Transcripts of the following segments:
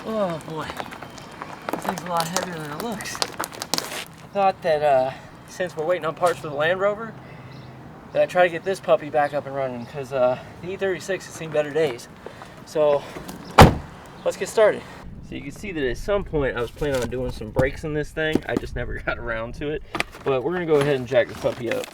Oh boy, this thing's a lot heavier than it looks. I thought that since we're waiting on parts for the Land Rover, that I'd try to get this puppy back up and running, because the E36 has seen better days. So let's get started. So you can see that at some point I was planning on doing some brakes in this thing. I just never got around to it. But we're gonna go ahead and jack this puppy up.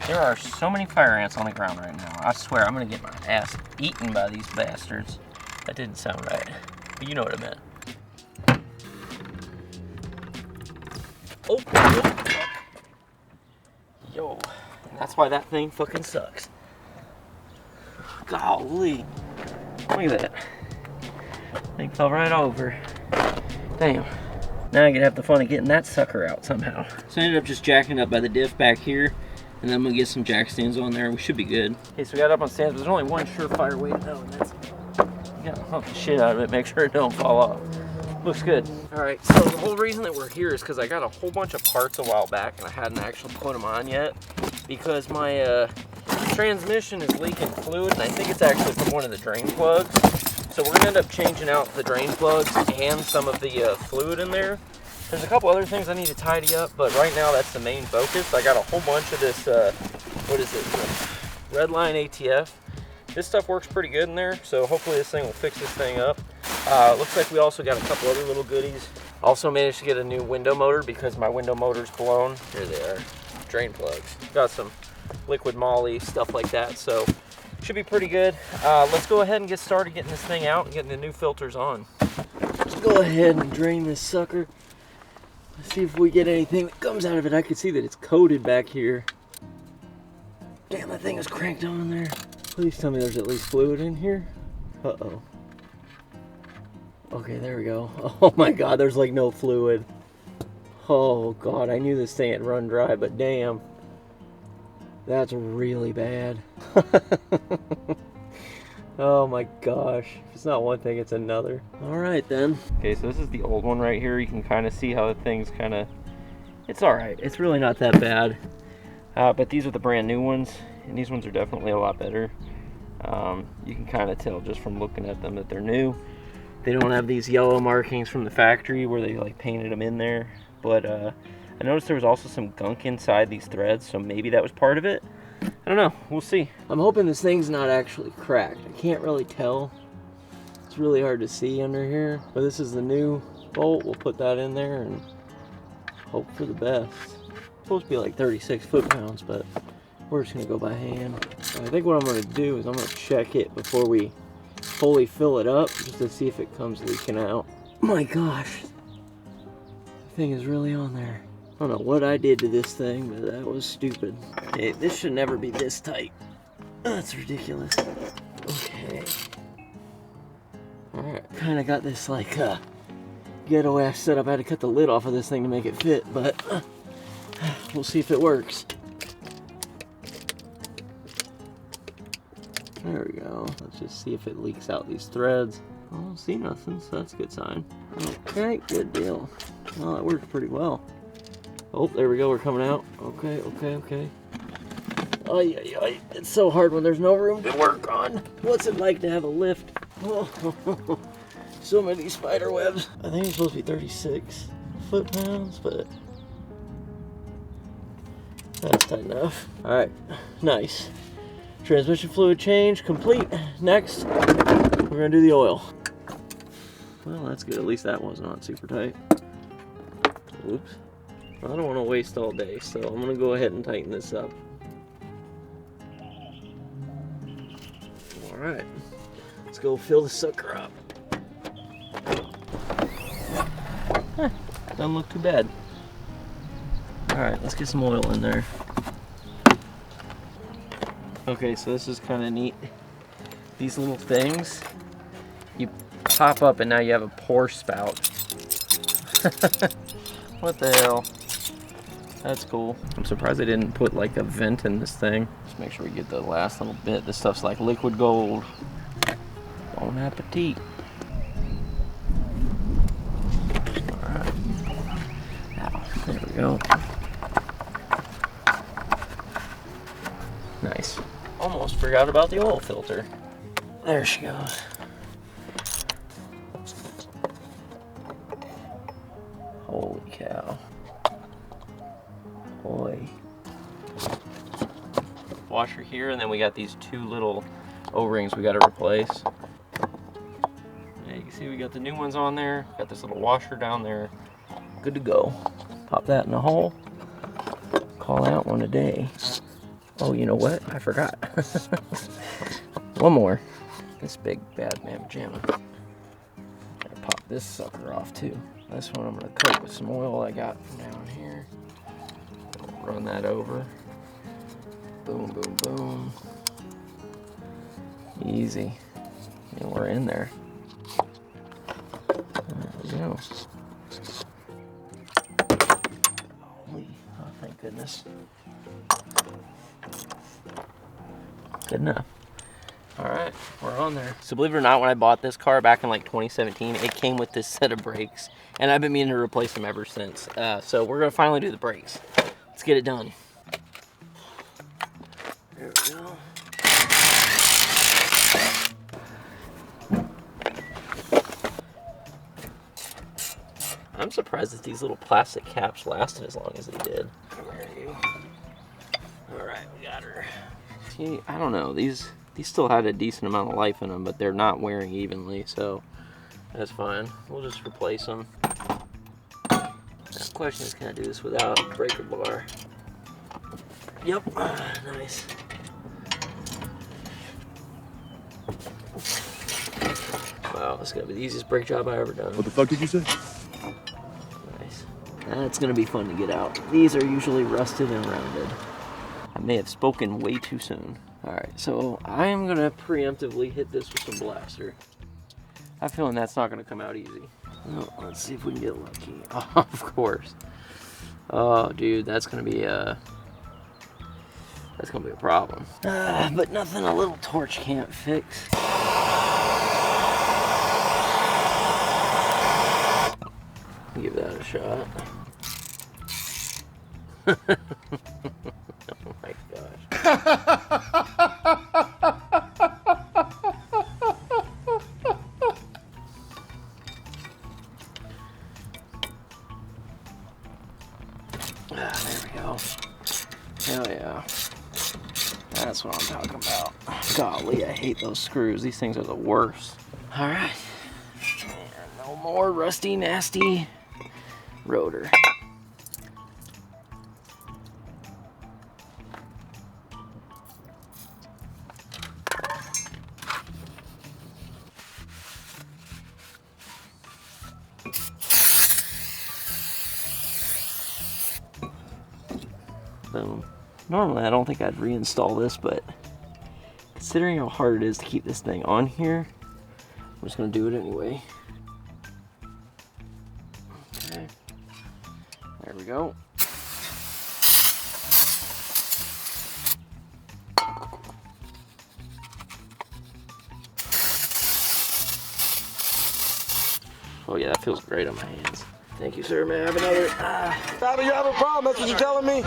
There are so many fire ants on the ground right now. I swear I'm gonna get my ass eaten by these bastards. That didn't sound right, but you know what I meant. Oh. Yo, and that's why that thing fucking sucks. Golly, look at that. Thing fell right over. Damn. Now I can have the fun of getting that sucker out somehow. So I ended up just jacking up by the diff back here. And then I'm gonna get some jack stands on there. We should be good. Okay, so we got it up on stands, but there's only one surefire way to know, and that's you gotta hump the shit out of it, make sure it don't fall off. Looks good. All right, so the whole reason that we're here is because I got a whole bunch of parts a while back, and I hadn't actually put them on yet because my transmission is leaking fluid, and I think it's actually from one of the drain plugs. So we're gonna end up changing out the drain plugs and some of the fluid in there. There's a couple other things I need to tidy up, but right now that's the main focus. I got a whole bunch of this, what is it, Redline ATF. This stuff works pretty good in there, so hopefully this thing will fix this thing up. Looks like we also got a couple other little goodies. Also managed to get a new window motor because my window motor's blown. Here they are, drain plugs. Got some liquid Moly, stuff like that, so should be pretty good. Let's go ahead and get started getting this thing out and getting the new filters on. Let's go ahead and drain this sucker. Let's see if we get anything that comes out of it. I can see that it's coated back here. Damn, that thing is cranked on there. Please tell me there's at least fluid in here. Uh-oh. Okay, there we go. Oh my God, there's like no fluid. Oh God, I knew this thing had run dry, but damn. That's really bad. Oh my gosh, if it's not one thing, it's another. All right then. Okay, so this is the old one right here. You can kind of see how the thing's kind of, it's all right. It's really not that bad. But these are the brand new ones, and these ones are definitely a lot better. You can kind of tell just from looking at them that they're new. They don't have these yellow markings from the factory where they like painted them in there. But I noticed there was also some gunk inside these threads, so maybe that was part of it. I don't know, we'll see. I'm hoping this thing's not actually cracked. I can't really tell. It's really hard to see under here. But this is the new bolt. We'll put that in there and hope for the best. It's supposed to be like 36 foot-pounds, but we're just gonna go by hand. I think what I'm gonna do is I'm gonna check it before we fully fill it up, just to see if it comes leaking out. Oh my gosh, the thing is really on there. I don't know what I did to this thing, but that was stupid. Okay, this should never be this tight. That's ridiculous. Okay. Alright, kind of got this like ghetto ass setup. I had to cut the lid off of this thing to make it fit, but we'll see if it works. There we go. Let's just see if it leaks out these threads. I don't see nothing, so that's a good sign. Okay, good deal. Well, that worked pretty well. Oh, there we go, we're coming out. Okay, okay, okay. Ay, ay, ay. It's so hard when there's no room to work on. What's it like to have a lift? Oh, so many spider webs. I think it's supposed to be 36 foot-pounds, but that's tight enough. All right, nice. Transmission fluid change complete. Next, we're gonna do the oil. Well, that's good. At least that one's not super tight. Oops. I don't want to waste all day, so I'm going to go ahead and tighten this up. Alright, let's go fill the sucker up. Doesn't look too bad. Alright, let's get some oil in there. Okay, so this is kind of neat. These little things, you pop up and now you have a pour spout. What the hell? That's cool. I'm surprised they didn't put like a vent in this thing. Just make sure we get the last little bit. This stuff's like liquid gold. Don't Bon appetit. Alright. Ow, there we go. Nice. Almost forgot about the oil filter. There she goes. Holy cow. Boy. Washer here, and then we got these two little O-rings we got to replace. Yeah, you can see we got the new ones on there. Got this little washer down there. Good to go. Pop that in the hole. Call out one a day. Oh, you know what? I forgot. One more. This big bad man pajama. Gotta pop this sucker off too. This one I'm gonna coat with some oil I got from down here. Run that over. Boom, boom, boom. Easy. And we're in there. There we go. Holy, oh, thank goodness. Good enough. All right, we're on there. So believe it or not, when I bought this car back in like 2017, it came with this set of brakes, and I've been meaning to replace them ever since. So we're gonna finally do the brakes. Let's get it done. There we go. I'm surprised that these little plastic caps lasted as long as they did. Where are you? All right, we got her. See, I don't know, these still had a decent amount of life in them, but they're not wearing evenly, so that's fine. We'll just replace them. Now, the question is, can I do this without a breaker bar? Yep, nice. Wow, this is gonna be the easiest brake job I've ever done. What the fuck did you say? Nice. That's gonna be fun to get out. These are usually rusted and rounded. I may have spoken way too soon. All right, so I am gonna preemptively hit this with some blaster. I have a feeling that's not gonna come out easy. Well, let's see if we can get lucky. Oh, of course. Oh, dude, that's gonna be a problem. But nothing a little torch can't fix. Give that a shot. Oh my gosh. There we go. Hell yeah. That's what I'm talking about. Golly, I hate those screws. These things are the worst. All right. No more rusty, nasty rotor. Boom. Normally I don't think I'd reinstall this, but considering how hard it is to keep this thing on here, I'm just gonna do it anyway. Okay. There we go. Oh yeah, that feels great on my hands. Thank you, sir. May I have another? Bobby, you have a problem. That's what you're telling me.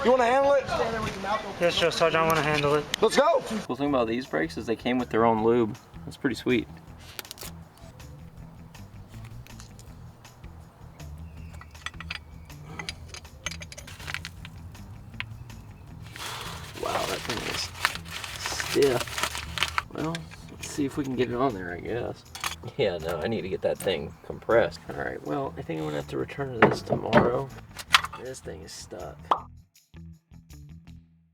You want to handle it? Yes, sure, Sarge, I want to handle it. Let's go. The cool thing about these brakes is they came with their own lube. That's pretty sweet. Wow, that thing is stiff. Well, let's see if we can get it on there, I guess. Yeah, no, I need to get that thing compressed. All right, well, I think I'm gonna have to return to this tomorrow. This thing is stuck. All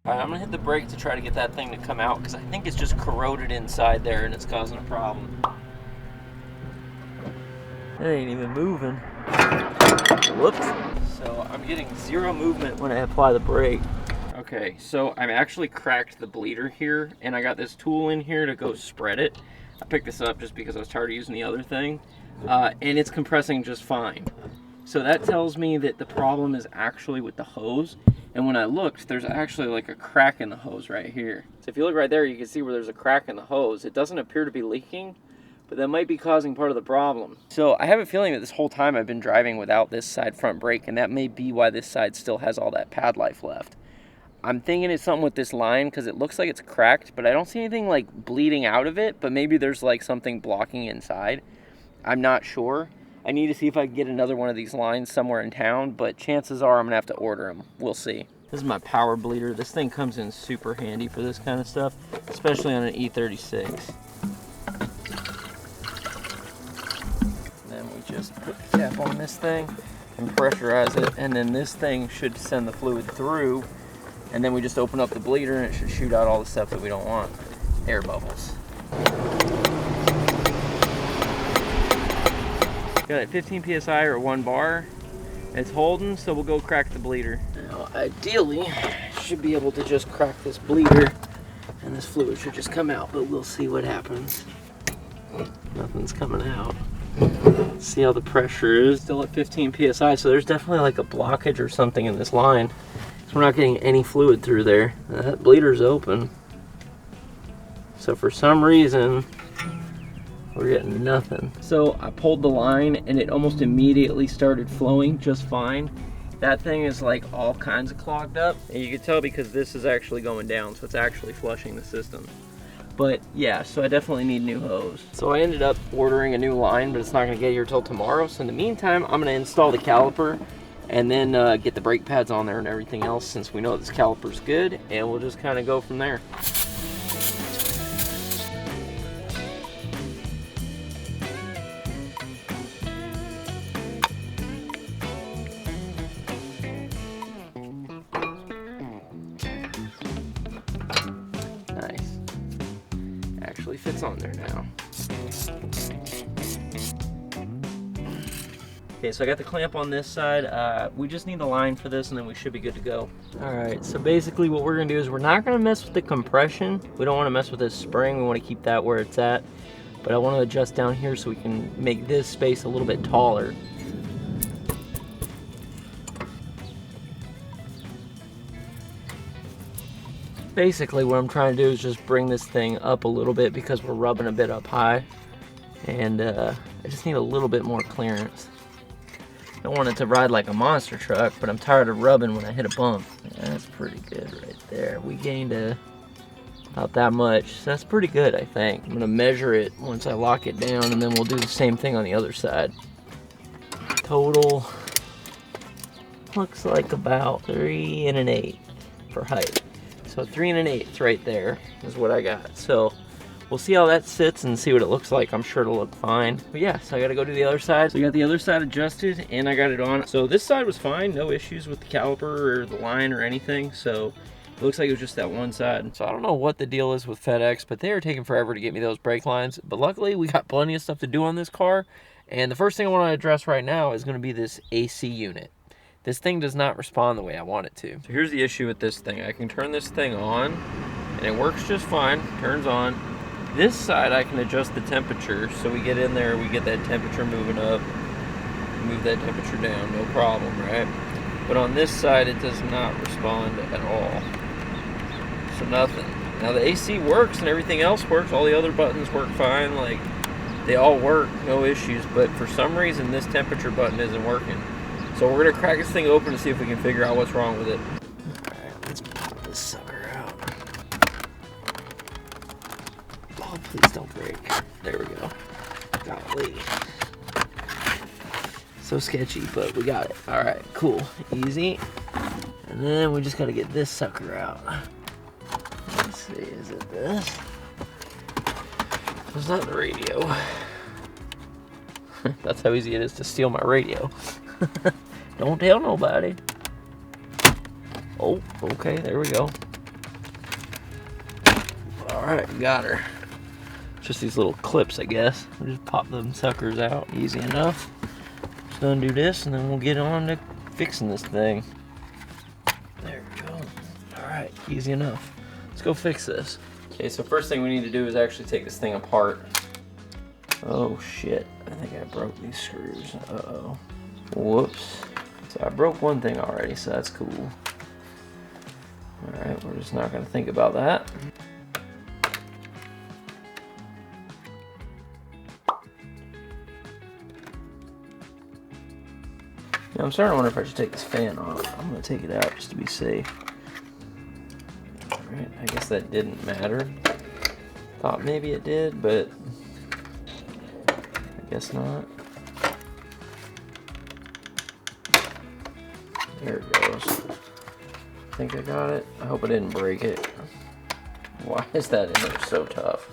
right, I'm gonna hit the brake to try to get that thing to come out because I think it's just corroded inside there and it's causing a problem. It ain't even moving. Whoops. So I'm getting zero movement when I apply the brake. Okay, so I've actually cracked the bleeder here and I got this tool in here to go spread it. I picked this up just because I was tired of using the other thing, and it's compressing just fine. So that tells me that the problem is actually with the hose, and when I looked, there's actually like a crack in the hose right here. So if you look right there, you can see where there's a crack in the hose. It doesn't appear to be leaking, but that might be causing part of the problem. So I have a feeling that this whole time I've been driving without this side front brake, and that may be why this side still has all that pad life left. I'm thinking it's something with this line because it looks like it's cracked, but I don't see anything like bleeding out of it, but maybe there's like something blocking inside. I'm not sure. I need to see if I can get another one of these lines somewhere in town, but chances are I'm gonna have to order them. We'll see. This is my power bleeder. This thing comes in super handy for this kind of stuff, especially on an E36. Then we just put the cap on this thing and pressurize it, and then this thing should send the fluid through, and then we just open up the bleeder and it should shoot out all the stuff that we don't want. Air bubbles. Got it 15 psi or 1 bar. It's holding, so we'll go crack the bleeder. Now, ideally, should be able to just crack this bleeder, and this fluid should just come out, but we'll see what happens. Nothing's coming out. See how the pressure is. Still at 15 psi, so there's definitely like a blockage or something in this line. So we're not getting any fluid through there. That bleeder's open. So for some reason, we're getting nothing. So I pulled the line and it almost immediately started flowing just fine. That thing is like all kinds of clogged up. And you can tell because this is actually going down, so it's actually flushing the system. But yeah, so I definitely need new hose. So I ended up ordering a new line, but it's not gonna get here till tomorrow. So in the meantime, I'm gonna install the caliper and then get the brake pads on there and everything else, since we know this caliper's good, and we'll just kind of go from there. Nice. Actually fits on there now. Okay, so I got the clamp on this side. We just need the line for this and then we should be good to go. All right, so basically what we're gonna do is we're not gonna mess with the compression. We don't wanna mess with this spring. We wanna keep that where it's at. But I wanna adjust down here so we can make this space a little bit taller. Basically what I'm trying to do is just bring this thing up a little bit because we're rubbing a bit up high. And I just need a little bit more clearance. I don't want it to ride like a monster truck, but I'm tired of rubbing when I hit a bump. Yeah, that's pretty good right there. We gained about that much. So that's pretty good, I think. I'm gonna measure it once I lock it down, and then we'll do the same thing on the other side. Total looks like about 3 1/8 for height. So 3 1/8 right there is what I got. So we'll see how that sits and see what it looks like. I'm sure it'll look fine. But yeah, so I gotta go do the other side. So we got the other side adjusted and I got it on. So this side was fine, no issues with the caliper or the line or anything. So it looks like it was just that one side. So I don't know what the deal is with FedEx, but they are taking forever to get me those brake lines. But luckily we got plenty of stuff to do on this car. And the first thing I want to address right now is gonna be this AC unit. This thing does not respond the way I want it to. So here's the issue with this thing. I can turn this thing on and it works just fine, turns on. This side I can adjust the temperature, so we get in there, we get that temperature moving up, move that temperature down, no problem, right? But on this side it does not respond at all. So nothing. Now the AC works and everything else works, all the other buttons work fine, like they all work, no issues, but for some reason this temperature button isn't working. So we're gonna crack this thing open to see if we can figure out what's wrong with it. All right, let's pop this sucker out. Oh, please don't break. There we go. Golly. So sketchy, but we got it. All right, cool, easy. And then we just gotta get this sucker out. Let's see, is it this? It's not the radio. That's how easy it is to steal my radio. Don't tell nobody. Oh, okay, there we go. All right, got her. Just these little clips, I guess. We'll just pop them suckers out, easy enough. Just undo this, and then we'll get on to fixing this thing. There we go. All right, easy enough. Let's go fix this. Okay, so first thing we need to do is actually take this thing apart. Oh shit, I think I broke these screws. Uh-oh. Whoops. So I broke one thing already, so that's cool. Alright, we're just not going to think about that. Now I'm starting to wonder if I should take this fan off. I'm gonna take it out just to be safe. Alright, I guess that didn't matter. Thought maybe it did, but I guess not. There it goes. I think I got it. I hope I didn't break it. Why is that in there so tough?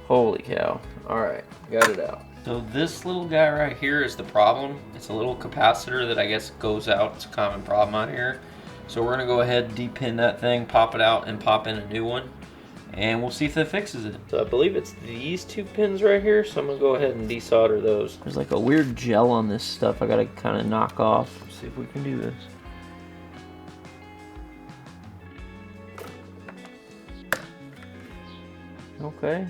Holy cow. Alright, got it out. So this little guy right here is the problem. It's a little capacitor that I guess goes out. It's a common problem out here. So we're gonna go ahead and depin that thing, pop it out, and pop in a new one. And we'll see if that fixes it. So I believe it's these two pins right here, so I'm gonna go ahead and desolder those. There's like a weird gel on this stuff I gotta kind of knock off. Let's see if we can do this. Okay,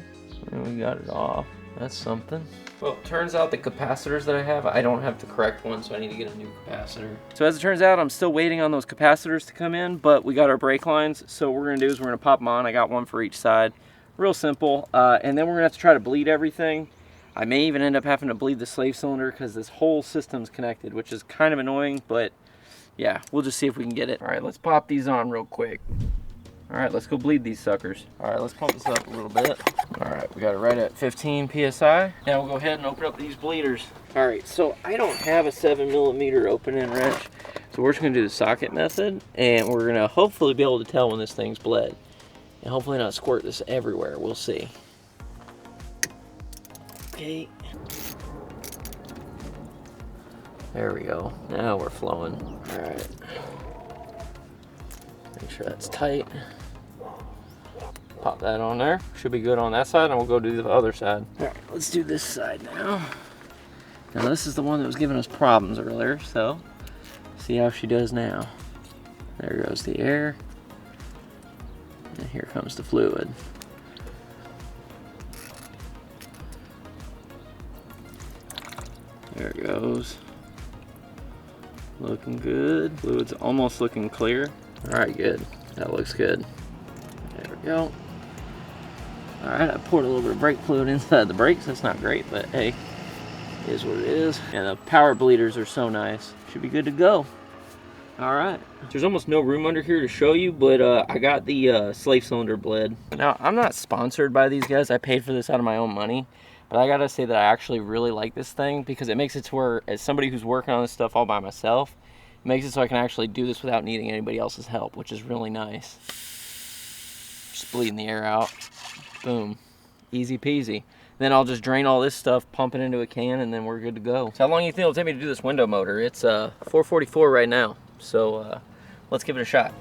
and we got it off. That's something. Well, it turns out the capacitors that I have, I don't have the correct one, so I need to get a new capacitor. So as it turns out, I'm still waiting on those capacitors to come in, but we got our brake lines, so what we're gonna do is we're gonna pop them on. I got one for each side. Real simple. And then we're gonna have to try to bleed everything. I may even end up having to bleed the slave cylinder because this whole system's connected, which is kind of annoying, but yeah, we'll just see if we can get it. All right, let's pop these on real quick. All right, let's go bleed these suckers. All right, let's pump this up a little bit. All right, we got it right at 15 PSI. Now we'll go ahead and open up these bleeders. All right, so I don't have a 7mm open-end wrench, so we're just gonna do the socket method, and we're gonna hopefully be able to tell when this thing's bled, and hopefully not squirt this everywhere. We'll see. Okay. There we go. Now we're flowing. All right. Make sure that's tight. Pop that on there. Should be good on that side, and we'll go do the other side. All right, let's do this side now. Now this is the one that was giving us problems earlier, so see how she does now. There goes the air, and here comes the fluid. There it goes. Looking good. Fluid's almost looking clear. All right, good. That looks good. There we go. All right, I poured a little bit of brake fluid inside the brakes. That's not great, but hey, it is what it is. And the power bleeders are so nice. Should be good to go. All right. There's almost no room under here to show you, but I got the slave cylinder bled. Now, I'm not sponsored by these guys. I paid for this out of my own money. But I gotta say that I actually really like this thing because it makes it to where, as somebody who's working on this stuff all by myself, it makes it so I can actually do this without needing anybody else's help, which is really nice. Just bleeding the air out. Boom. Easy peasy. Then I'll just drain all this stuff, pump it into a can, and then we're good to go. So how long do you think it'll take me to do this window motor? It's 444 right now, so let's give it a shot.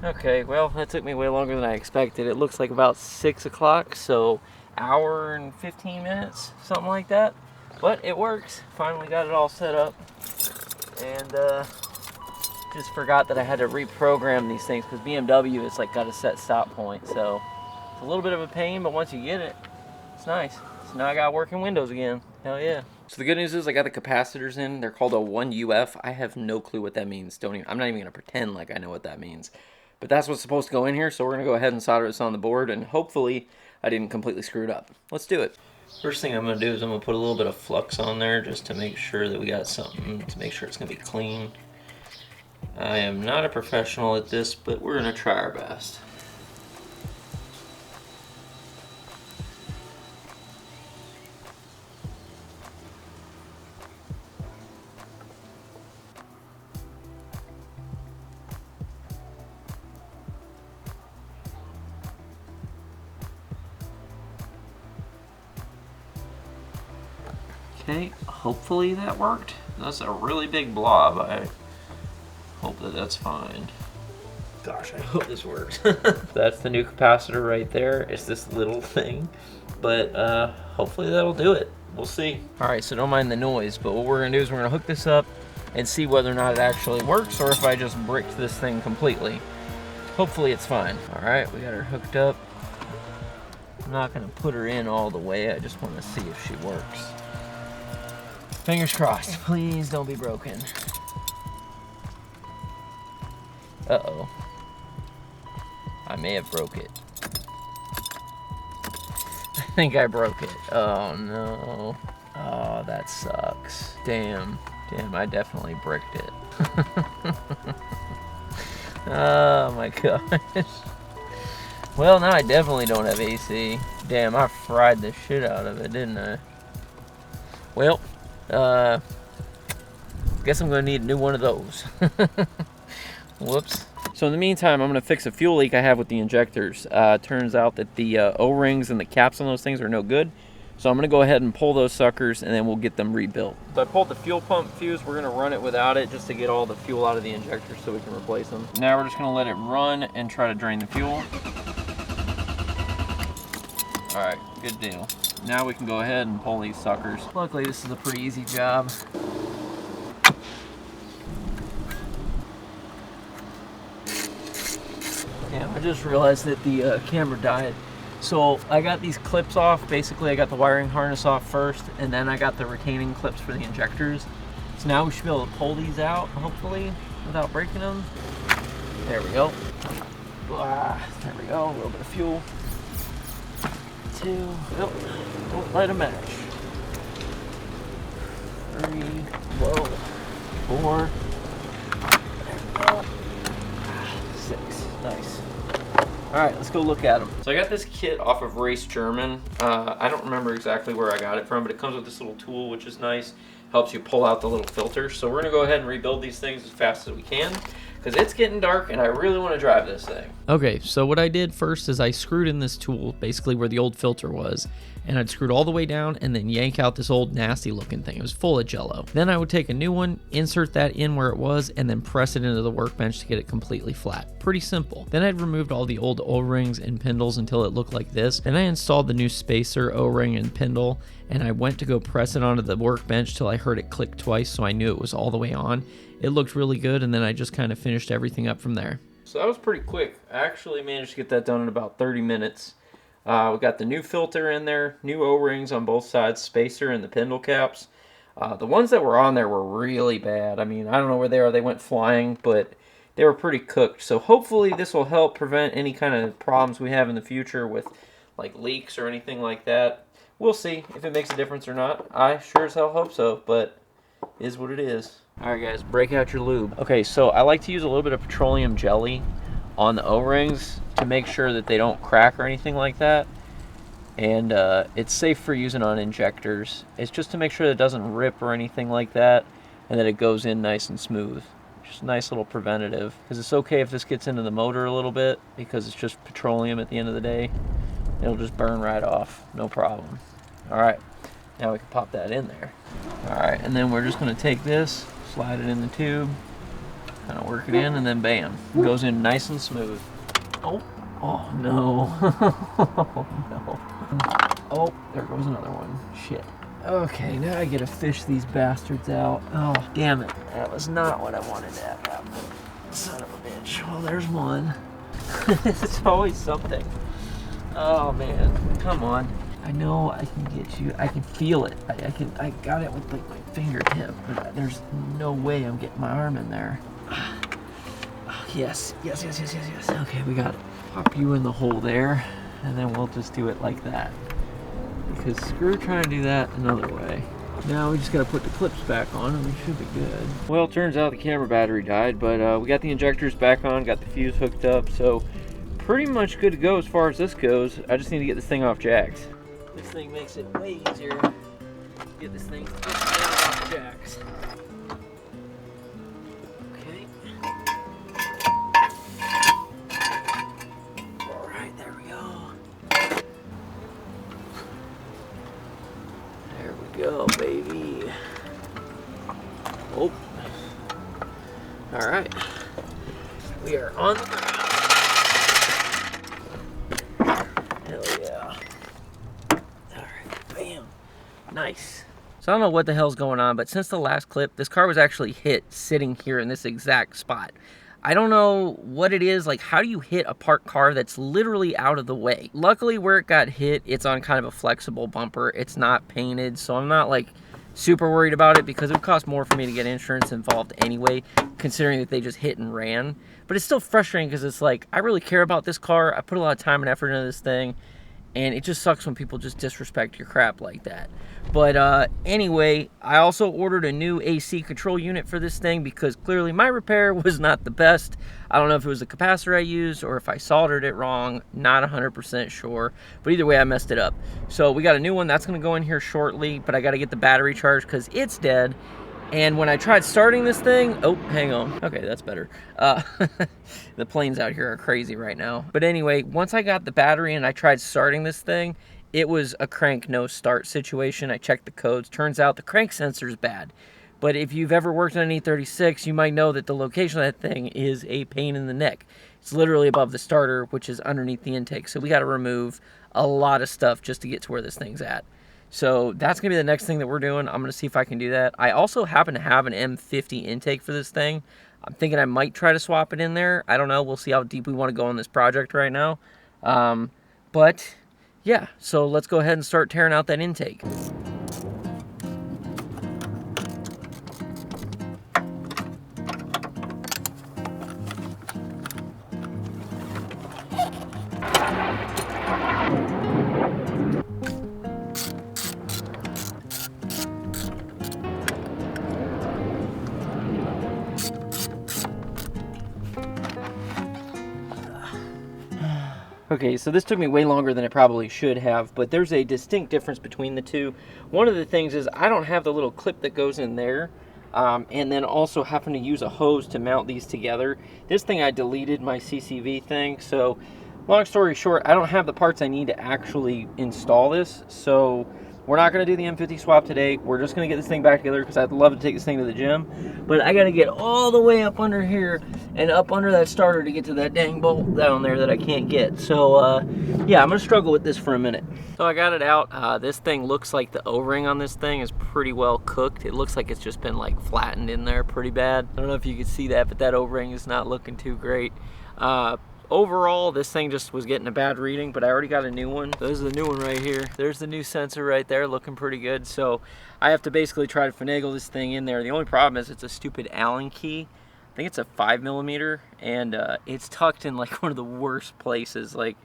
Okay, well, that took me way longer than I expected. It looks like about 6 o'clock, so hour and 15 minutes, something like that. But it works. Finally got it all set up. And just forgot that I had to reprogram these things because BMW is like got a set stop point. So it's a little bit of a pain, but once you get it, it's nice. So now I got working windows again. Hell yeah. So the good news is I got the capacitors in. They're called a 1UF. I have no clue what that means. I'm not even gonna pretend like I know what that means. But that's what's supposed to go in here, so we're going to go ahead and solder this on the board, and hopefully I didn't completely screw it up. Let's do it. First thing I'm going to do is I'm going to put a little bit of flux on there just to make sure that we got something to make sure it's going to be clean. I am not a professional at this, but we're going to try our best. Okay, hopefully that worked. That's a really big blob. I hope that that's fine. Gosh, I hope this works. That's the new capacitor right there. It's this little thing, but hopefully that'll do it. We'll see. All right, so don't mind the noise, but what we're gonna do is we're gonna hook this up and see whether or not it actually works or if I just bricked this thing completely. Hopefully it's fine. All right, we got her hooked up. I'm not gonna put her in all the way. I just wanna see if she works. Fingers crossed. Please don't be broken. Uh-oh. I may have broke it. I think I broke it. Oh no. Oh, that sucks. Damn. Damn, I definitely bricked it. Oh my gosh. Well, now I definitely don't have AC. Damn, I fried the shit out of it, didn't I? Well, guess I'm gonna need a new one of those. Whoops. So in the meantime, I'm gonna fix a fuel leak I have with the injectors. Turns out that the O-rings and the caps on those things are no good. So I'm gonna go ahead and pull those suckers and then we'll get them rebuilt. So I pulled the fuel pump fuse. We're gonna run it without it just to get all the fuel out of the injectors so we can replace them. Now we're just gonna let it run and try to drain the fuel. All right, good deal. Now we can go ahead and pull these suckers. Luckily, this is a pretty easy job. Damn, I just realized that the camera died. So I got these clips off. Basically, I got the wiring harness off first, and then I got the retaining clips for the injectors. So now we should be able to pull these out, hopefully, without breaking them. There we go. There we go, a little bit of fuel. 2, nope, don't light a match. 3, whoa, 4, there we go. 6, nice. All right, let's go look at them. So I got this kit off of Race German. I don't remember exactly where I got it from, but it comes with this little tool, which is nice. Helps you pull out the little filter. So we're gonna go ahead and rebuild these things as fast as we can, because it's getting dark and I really want to drive this thing. Okay, so what I did first is I screwed in this tool, basically where the old filter was, and I'd screwed all the way down and then yank out this old nasty looking thing. It was full of jello. Then I would take a new one, insert that in where it was, and then press it into the workbench to get it completely flat. Pretty simple. Then I'd removed all the old O-rings and spindles until it looked like this. Then I installed the new spacer, O-ring, and spindle, and I went to go press it onto the workbench till I heard it click twice, so I knew it was all the way on. It looked really good, and then I just kind of finished everything up from there. So that was pretty quick. I actually managed to get that done in about 30 minutes. We got the new filter in there, new O-rings on both sides, spacer and the spindle caps. The ones that were on there were really bad. I mean, I don't know where they are. They went flying, but they were pretty cooked. So hopefully this will help prevent any kind of problems we have in the future with like leaks or anything like that. We'll see if it makes a difference or not. I sure as hell hope so, but it is what it is. Alright guys, break out your lube. Okay, so I like to use a little bit of petroleum jelly on the O-rings to make sure that they don't crack or anything like that. And it's safe for using on injectors. It's just to make sure that it doesn't rip or anything like that, and that it goes in nice and smooth. Just a nice little preventative. Because it's okay if this gets into the motor a little bit, because it's just petroleum at the end of the day. It'll just burn right off, no problem. Alright, now we can pop that in there. Alright, and then we're just going to take this, slide it in the tube, kind of work it in, and then bam, it goes in nice and smooth. Oh, oh no. Oh no. Oh, there goes another one. Shit. Okay, now I gotta fish these bastards out. Oh, damn it. That was not what I wanted to have happen. Son of a bitch. Well, there's one. It's always something. Oh man, come on. I know I can get you. I can feel it. I got it with like my fingertip, but there's no way I'm getting my arm in there. Yes. Okay, we got it. Pop you in the hole there, and then we'll just do it like that. Because screw trying to do that another way. Now we just got to put the clips back on and we should be good. Well, it turns out the camera battery died, but we got the injectors back on, got the fuse hooked up, so pretty much good to go as far as this goes. I just need to get this thing off jacks. This thing makes it way easier to get this thing off jacks. Okay. Alright, there we go. There we go, baby. Oh. Alright. We are on the ground. Hell yeah. Alright, bam. Nice. So I don't know what the hell's going on, but since the last clip, this car was actually hit sitting here in this exact spot. I don't know what it is. Like, how do you hit a parked car that's literally out of the way? Luckily, where it got hit, it's on kind of a flexible bumper. It's not painted, so I'm not like super worried about it because it would cost more for me to get insurance involved anyway, considering that they just hit and ran. But it's still frustrating because it's like, I really care about this car. I put a lot of time and effort into this thing, and it just sucks when people just disrespect your crap like that. But anyway, I also ordered a new AC control unit for this thing because clearly my repair was not the best. I don't know if it was the capacitor I used or if I soldered it wrong. Not 100% sure. But either way, I messed it up. So we got a new one that's going to go in here shortly, but I got to get the battery charged because it's dead. And when I tried starting this thing, oh, hang on. Okay, that's better. The planes out here are crazy right now. But anyway, once I got the battery and I tried starting this thing, it was a crank no start situation. I checked the codes. Turns out the crank sensor is bad. But if you've ever worked on an E36, you might know that the location of that thing is a pain in the neck. It's literally above the starter, which is underneath the intake. So we got to remove a lot of stuff just to get to where this thing's at. So that's going to be the next thing that we're doing. I'm going to see if I can do that. I also happen to have an M50 intake for this thing. I'm thinking I might try to swap it in there. I don't know. We'll see how deep we want to go on this project right now. But yeah, so let's go ahead and start tearing out that intake. Okay, so this took me way longer than it probably should have, but there's a distinct difference between the two. One of the things is I don't have the little clip that goes in there, and then also happen to use a hose to mount these together. This thing, I deleted my CCV thing, so long story short, I don't have the parts I need to actually install this, so we're not going to do the M50 swap today. We're just going to get this thing back together because I'd love to take this thing to the gym. But I got to get all the way up under here and up under that starter to get to that dang bolt down there that I can't get. So, yeah, I'm going to struggle with this for a minute. So I got it out. This thing looks like the O-ring on this thing is pretty well cooked. It looks like it's just been like flattened in there pretty bad. I don't know if you can see that, but that O-ring is not looking too great. Overall, this thing just was getting a bad reading, but I already got a new one. There's the new one right here. There's the new sensor right there, looking pretty good. So I have to basically try to finagle this thing in there. The only problem is it's a stupid Allen key. I think it's a 5mm, and it's tucked in like one of the worst places. Like,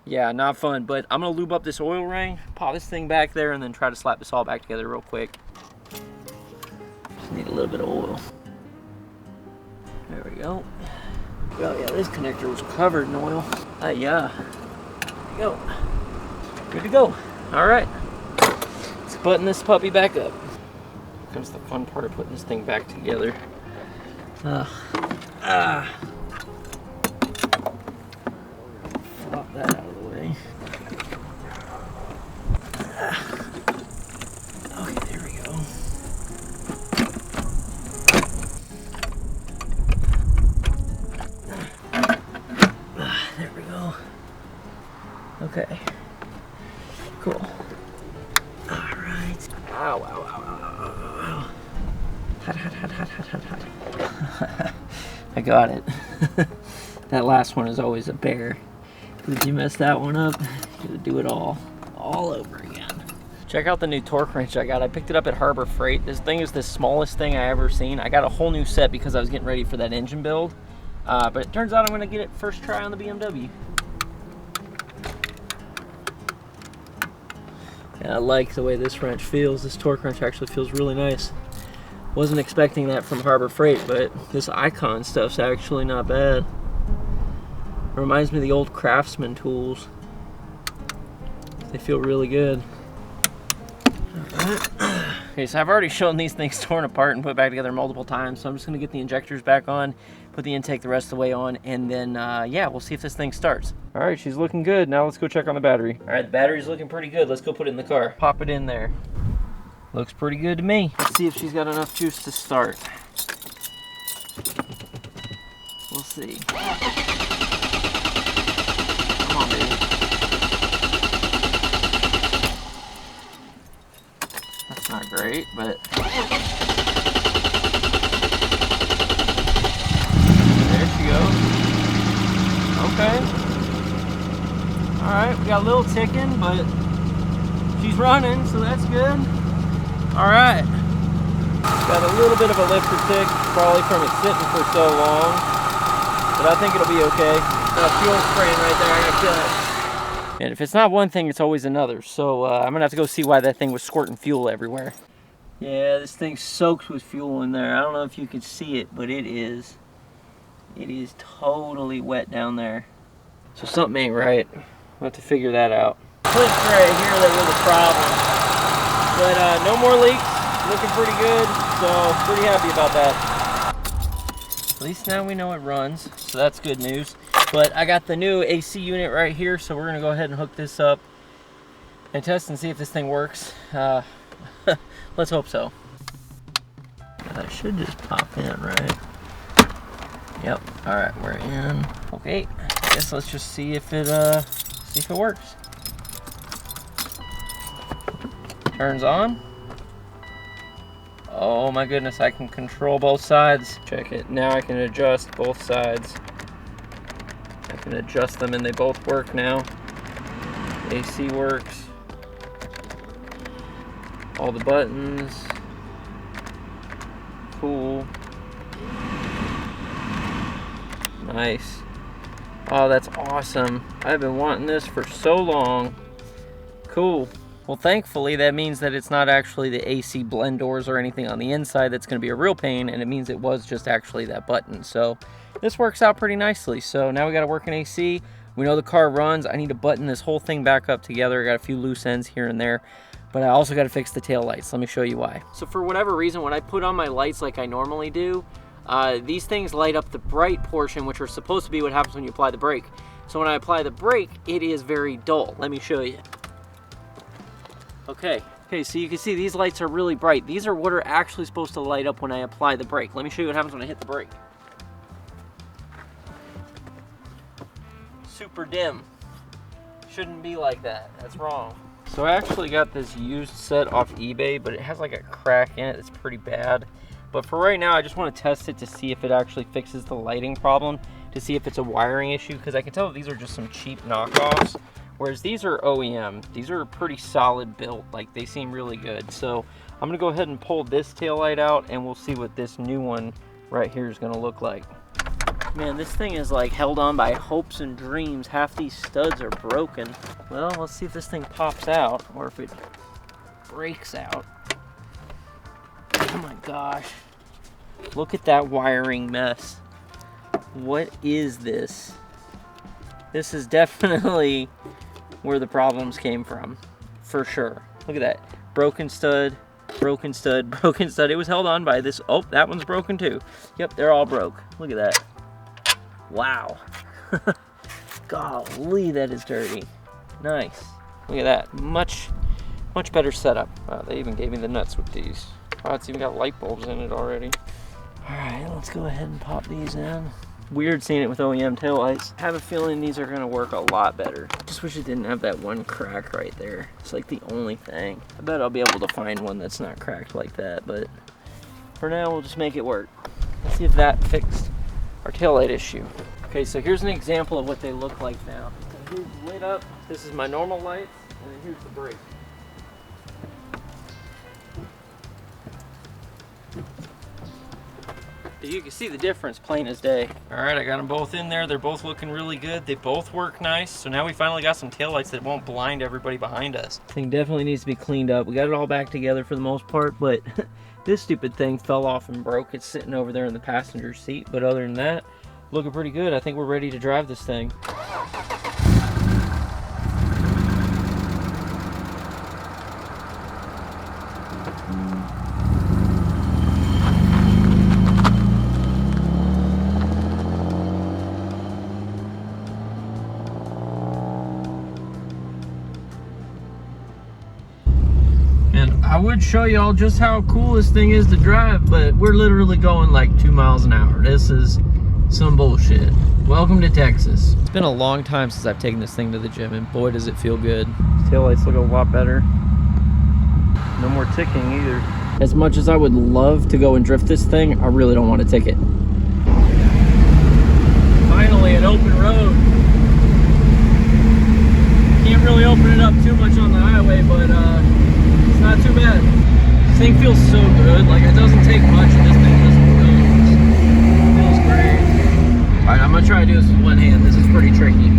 yeah, not fun. But I'm gonna lube up this oil ring, pop this thing back there, and then try to slap this all back together real quick. Just need a little bit of oil. There we go. Well, yeah, this connector was covered in oil. Yeah. There we go. Good to go. All right. Let's button this puppy back up. Here comes the fun part of putting this thing back together. Flop that out of the way. Okay, there we go. There we go. Okay. Cool. All right. Ow, ow, ow, ow, ow, ow. Hot, hot, hot, hot, hot, hot, hot. I got it. That last one is always a bear. If you mess that one up, you gotta do it all over again. Check out the new torque wrench I got. I picked it up at Harbor Freight. This thing is the smallest thing I ever seen. I got a whole new set because I was getting ready for that engine build. But it turns out I'm gonna get it first try on the BMW. And I like the way this wrench feels. This torque wrench actually feels really nice. Wasn't expecting that from Harbor Freight, but this Icon stuff's actually not bad. Reminds me of the old Craftsman tools. They feel really good. Okay, so I've already shown these things torn apart and put back together multiple times, so I'm just gonna get the injectors back on, put the intake the rest of the way on, and then, yeah, we'll see if this thing starts. All right, she's looking good. Now let's go check on the battery. All right, the battery's looking pretty good. Let's go put it in the car. Pop it in there. Looks pretty good to me. Let's see if she's got enough juice to start. We'll see. Come on, baby. That's not great, but... There she goes. Okay. Alright, we got a little ticking, but she's running, so that's good. All right. Got a little bit of a lifter tick, probably from it sitting for so long, but I think it'll be okay. Got fuel spraying right there, I gotta kill it. And if it's not one thing, it's always another. So I'm gonna have to go see why that thing was squirting fuel everywhere. Yeah, this thing's soaked with fuel in there. I don't know if you can see it, but it is totally wet down there. So something ain't right. We'll have to figure that out. Clips right here that were the problem. But no more leaks. Looking pretty good, so pretty happy about that. At least now we know it runs, so that's good news. But I got the new AC unit right here, so we're gonna go ahead and hook this up and test and see if this thing works. Let's hope so. That should just pop in, right? Yep. All right, we're in. Okay. I guess let's just see if it works. Turns on. Oh my goodness, I can control both sides. Check it. Now I can adjust both sides. I can adjust them and they both work now. AC works. All the buttons. Cool. Nice. Oh, that's awesome. I've been wanting this for so long. Cool. Well, thankfully, that means that it's not actually the AC blend doors or anything on the inside that's going to be a real pain, and it means it was just actually that button. So this works out pretty nicely. So now we got to work in AC. We know the car runs. I need to button this whole thing back up together. I got a few loose ends here and there, but I also got to fix the tail lights. Let me show you why. So for whatever reason, when I put on my lights like I normally do, these things light up the bright portion, which are supposed to be what happens when you apply the brake. So when I apply the brake, it is very dull. Let me show you. Okay, so you can see these lights are really bright. These are what are actually supposed to light up when I apply the brake. Let me show you what happens when I hit the brake. Super dim. Shouldn't be like that. That's wrong. So I actually got this used set off eBay, but it has like a crack in it that's pretty bad. But for right now, I just want to test it to see if it actually fixes the lighting problem, to see if it's a wiring issue, because I can tell that these are just some cheap knockoffs. Whereas these are OEM. These are pretty solid built, like they seem really good. So I'm gonna go ahead and pull this taillight out and we'll see what this new one right here is gonna look like. Man, this thing is like held on by hopes and dreams. Half these studs are broken. Well, let's see if this thing pops out or if it breaks out. Oh my gosh. Look at that wiring mess. What is this? This is definitely where the problems came from, for sure. Look at that. Broken stud, broken stud, broken stud. It was held on by this. Oh, that one's broken too. Yep, they're all broke. Look at that. Wow. Golly, that is dirty. Nice. Look at that. Much better setup. Wow, they even gave me the nuts with these. Wow, it's even got light bulbs in it already. All right, let's go ahead and pop these in. Weird seeing it with OEM taillights. I have a feeling these are gonna work a lot better. Just wish it didn't have that one crack right there. It's like the only thing. I bet I'll be able to find one that's not cracked like that, but for now we'll just make it work. Let's see if that fixed our taillight issue. Okay, so here's an example of what they look like now. So here's lit up. This is my normal lights, and then here's the brake. You can see the difference plain as day. All right, I got them both in there. They're both looking really good. They both work nice. So now we finally got some taillights that won't blind everybody behind us. Thing definitely needs to be cleaned up. We got it all back together for the most part, but this stupid thing fell off and broke. It's sitting over there in the passenger seat. But other than that, looking pretty good. I think we're ready to drive this thing. I would show y'all just how cool this thing is to drive, but we're literally going like 2 miles an hour. This is some bullshit. Welcome to Texas. It's been a long time since I've taken this thing to the gym, and boy does it feel good. Taillights look a lot better. No more ticking either. As much as I would love to go and drift this thing, I really don't want to tick it. Finally, an open road. Can't really open it up too much on the highway, but it's not too bad. thing feels so good. Like, it doesn't take much and this thing just goes. It feels great. Alright, I'm gonna try to do this with one hand. This is pretty tricky.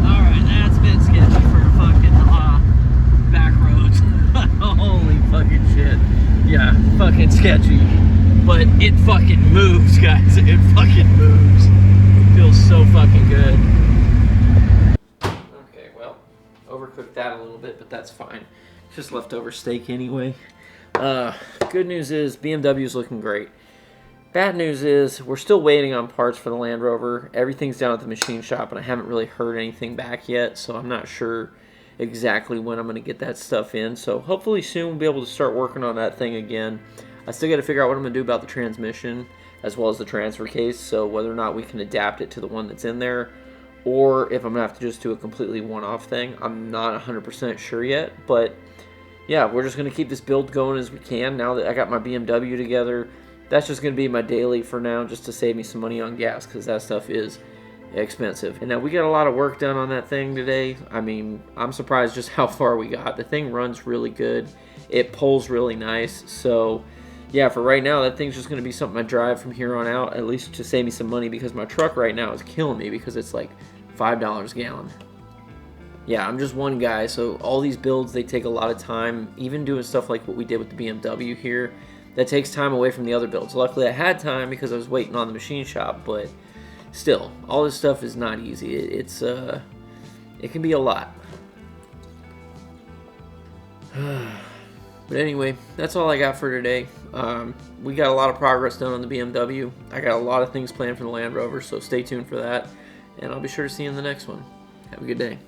Alright, that's a bit sketchy for fucking back roads. Holy fucking shit. Yeah, fucking sketchy. But it fucking moves, guys. It fucking moves. It feels so fucking good. Okay, well, overcooked that a little bit, but that's fine. Just leftover steak anyway. Good news is BMW is looking great. Bad news is we're still waiting on parts for the Land Rover. Everything's down at the machine shop, and I haven't really heard anything back yet, so I'm not sure exactly when I'm going to get that stuff in. So hopefully soon we'll be able to start working on that thing again. I still got to figure out what I'm going to do about the transmission as well as the transfer case, so whether or not we can adapt it to the one that's in there, or if I'm going to have to just do a completely one-off thing. I'm not 100% sure yet, but yeah, we're just going to keep this build going as we can. Now that I got my BMW together, that's just going to be my daily for now, just to save me some money on gas, because that stuff is expensive. And now we got a lot of work done on that thing today. I mean, I'm surprised just how far we got. The thing runs really good. It pulls really nice, so yeah, for right now, that thing's just going to be something I drive from here on out, at least to save me some money, because my truck right now is killing me because it's like $5 a gallon. Yeah, I'm just one guy, so all these builds, they take a lot of time. Even doing stuff like what we did with the BMW here, that takes time away from the other builds. Luckily, I had time because I was waiting on the machine shop, but still, all this stuff is not easy. It can be a lot. But anyway, that's all I got for today. We got a lot of progress done on the BMW. I got a lot of things planned for the Land Rover, so stay tuned for that. And I'll be sure to see you in the next one. Have a good day.